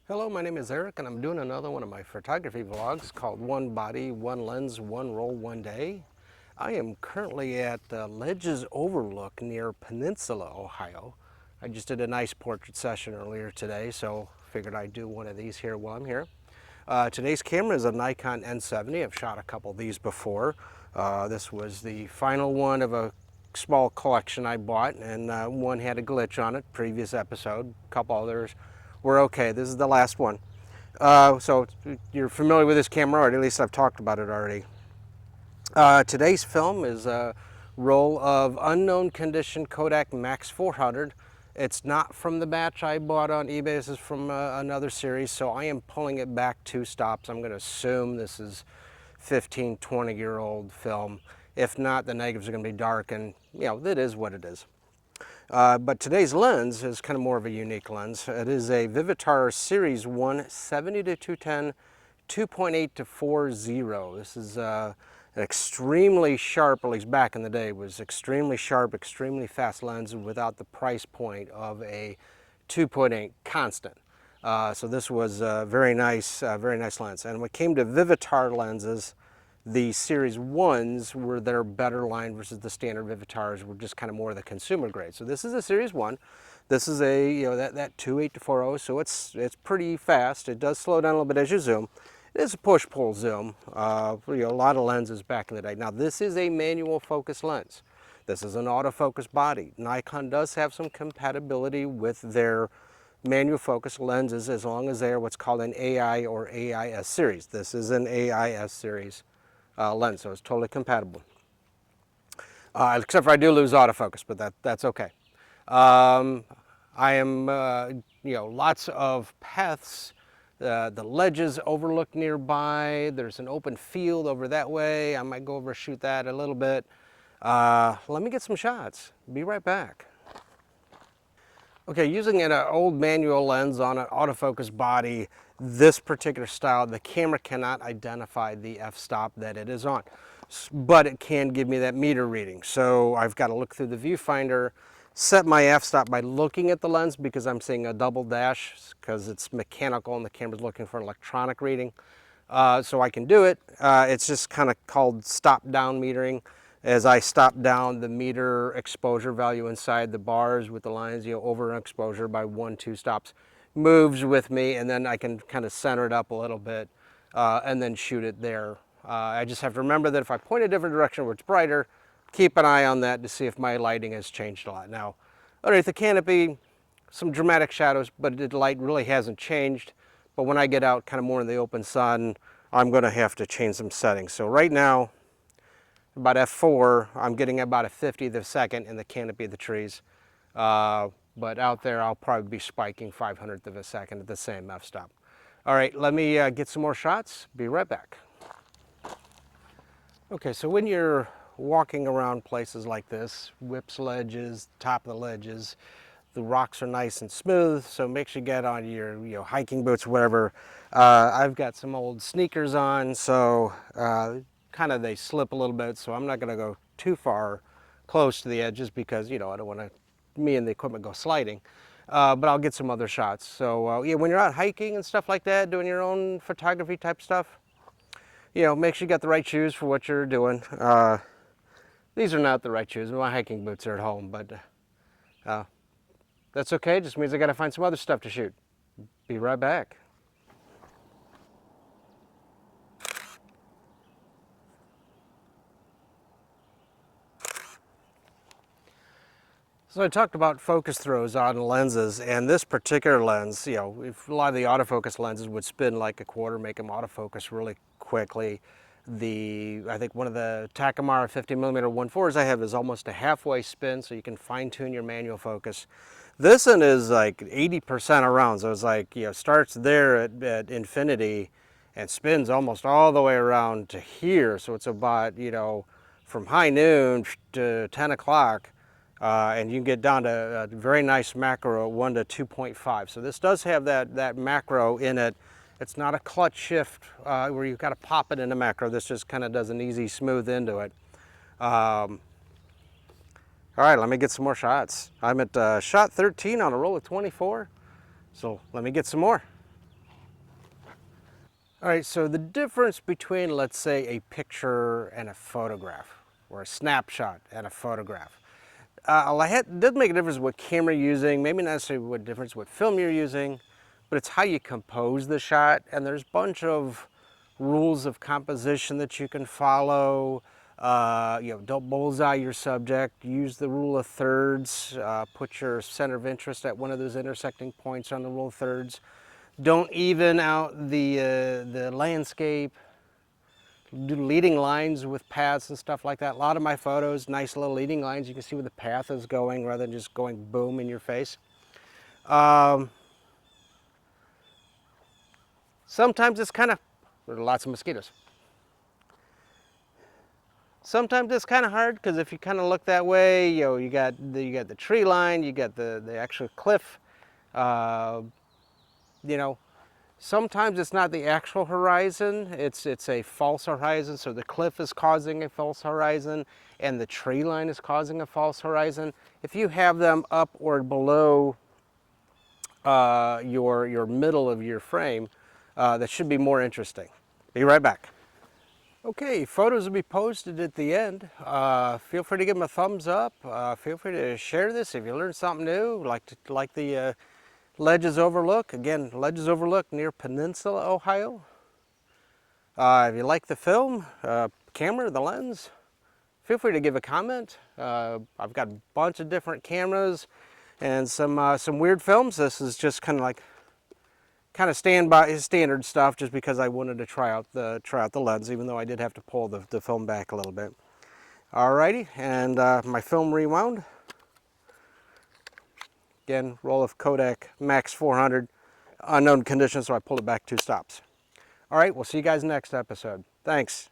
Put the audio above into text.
Hello, my name is Eric and I'm doing another one of my photography vlogs called One Body, One Lens, One Roll, One Day. I am currently at Ledges Overlook near Peninsula, Ohio. I just did a nice portrait session earlier today, so figured I'd do one of these here while I'm here. Today's camera is a Nikon N70. I've shot a couple of these before. This was the final one of a small collection I bought, and one had a glitch on it, previous episode. A couple others were okay. This is the last one. So you're familiar with this camera already, at least I've talked about it already. Today's film is a roll of unknown condition Kodak Max 400. It's not from the batch I bought on eBay. This is from another series, so I am pulling it back 2 stops. I'm going to assume this is 15, 20-year-old film. If not, the negatives are going to be dark, and it is what it is. But today's lens is kind of more of a unique lens. It is a Vivitar Series 1 70 to 210, 2.8 to 4.0. This is an extremely sharp, at least back in the day, was extremely sharp, extremely fast lens without the price point of a 2.8 constant. So this was a very nice lens. And when it came to Vivitar lenses, the Series 1s were their better line versus the standard Vivitars were just kind of more of the consumer grade. So this is a Series 1. This is a, that 2.8 to 4.0, so it's pretty fast. It does slow down a little bit as you zoom. It is a push-pull zoom. A lot of lenses back in the day. Now this is a manual focus lens. This is an autofocus body. Nikon does have some compatibility with their manual focus lenses as long as they are what's called an AI or AIS series. This is an AIS series lens, so it's totally compatible. Except for I do lose autofocus, but that's okay. I am, lots of paths. The ledges overlook nearby. There's an open field over that way. I might go over and shoot that a little bit. Let me get some shots. Be right back. Okay, using an old manual lens on an autofocus body, this particular style, the camera cannot identify the f-stop that it is on, but it can give me that meter reading. So I've got to look through the viewfinder, set my f-stop by looking at the lens because I'm seeing a double dash because it's mechanical and the camera's looking for an electronic reading. So I can do it. It's just kind of called stop-down metering. As I stop down the meter exposure value inside the bars with the lines, over exposure by 1, 2 stops, moves with me, and then I can kind of center it up a little bit and then shoot it there. I just have to remember that if I point a different direction where it's brighter, keep an eye on that to see if my lighting has changed a lot. Now, underneath the canopy, some dramatic shadows, but the light really hasn't changed. But when I get out kind of more in the open sun, I'm going to have to change some settings. So right now, about f4, I'm getting about a 50th of a second in the canopy of the trees. But out there, I'll probably be spiking 500th of a second at the same f-stop. All right, let me get some more shots. Be right back. Okay, so when you're walking around places like this, whips ledges, top of the ledges, the rocks are nice and smooth, so make sure you get on your hiking boots, whatever. I've got some old sneakers on, so kind of they slip a little bit, so I'm not going to go too far close to the edges because I don't want me and the equipment go sliding. But I'll get some other shots. So when you're out hiking and stuff like that, doing your own photography type stuff, make sure you got the right shoes for what you're doing. These are not the right shoes. My hiking boots are at home, but that's okay. It just means I got to find some other stuff to shoot. Be right back. So I talked about focus throws on lenses, and this particular lens, if a lot of the autofocus lenses would spin like a quarter, make them autofocus really quickly. I think one of the Takamura 50mm 1.4s I have is almost a halfway spin, so you can fine tune your manual focus. This one is like 80% around, so it's like, starts there at infinity and spins almost all the way around to here. So it's about, from high noon to 10 o'clock. And you can get down to a very nice macro, 1 to 2.5. So this does have that macro in it. It's not a clutch shift where you've got to pop it in a macro. This just kind of does an easy smooth into it. All right, let me get some more shots. I'm at shot 13 on a roll of 24. So let me get some more. All right, so the difference between, let's say, a picture and a photograph, or a snapshot and a photograph. It does make a difference what camera you're using, maybe not necessarily what difference what film you're using, but it's how you compose the shot. And there's a bunch of rules of composition that you can follow. Don't bullseye your subject. Use the rule of thirds. Put your center of interest at one of those intersecting points on the rule of thirds. Don't even out the landscape. Do leading lines with paths and stuff like that. A lot of my photos, nice little leading lines. You can see where the path is going rather than just going boom in your face. Sometimes it's kind of, there are lots of mosquitoes. Sometimes it's kind of hard because if you kind of look that way, you got the tree line, you got the actual cliff. Sometimes it's not the actual horizon, it's a false horizon, so the cliff is causing a false horizon and the tree line is causing a false horizon. If you have them up or below your middle of your frame, that should be more interesting. Be right back. Okay, photos will be posted at the end. Feel free to give them a thumbs up. Feel free to share this if you learned something new, like the Ledges Overlook. Again, Ledges Overlook near Peninsula, Ohio. If you like the film, camera, the lens, feel free to give a comment. I've got a bunch of different cameras and some weird films. This is just kind of standard stuff, just because I wanted to try out the lens, even though I did have to pull the film back a little bit. Alrighty, and my film rewound. Again, roll of Kodak Max 400, unknown conditions, so I pulled it back 2 stops. All right, we'll see you guys next episode. Thanks.